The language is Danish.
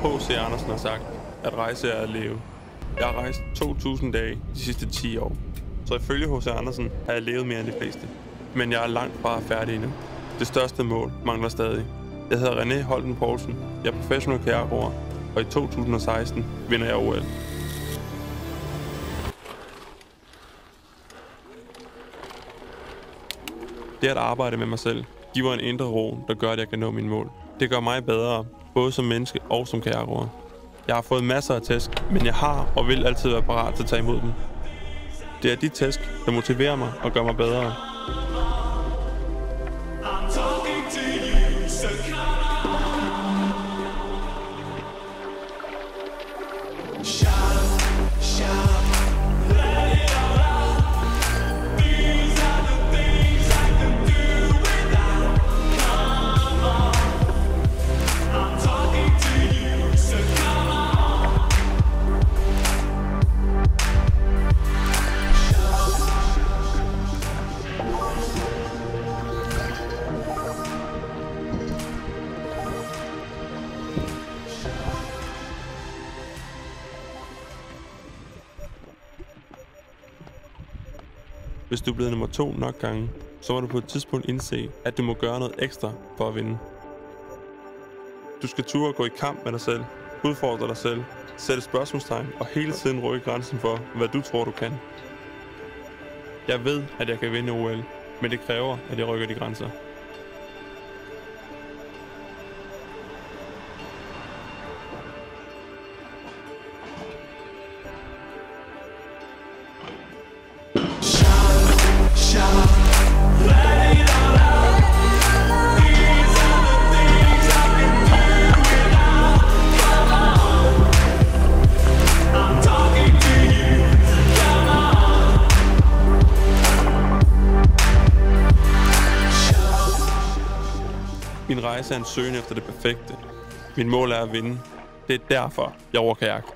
H.C. Andersen har sagt, at rejse er at leve. Jeg har rejst 2.000 dage de sidste 10 år. Så ifølge H.C. Andersen har jeg levet mere end de fleste. Men jeg er langt fra færdig endnu. Det største mål mangler stadig. Jeg hedder René Holten Poulsen. Jeg er professionel kajakroer, og i 2016 vinder jeg OL. Det at arbejde med mig selv giver en indre ro, der gør, at jeg kan nå mine mål. Det gør mig bedre, både som menneske og som kajakroer. Jeg har fået masser af tæsk, men jeg har og vil altid være parat til at tage imod dem. Det er de tæsk, der motiverer mig og gør mig bedre. Hvis du er blevet nummer 2 nok gange, så må du på et tidspunkt indse, at du må gøre noget ekstra for at vinde. Du skal turde gå i kamp med dig selv, udfordre dig selv, sætte spørgsmålstegn og hele tiden rykke grænsen for, hvad du tror, du kan. Jeg ved, at jeg kan vinde OL, men det kræver, at jeg rykker de grænser. Min rejse er en søgen efter det perfekte. Min mål er at vinde. Det er derfor, jeg roer kajak.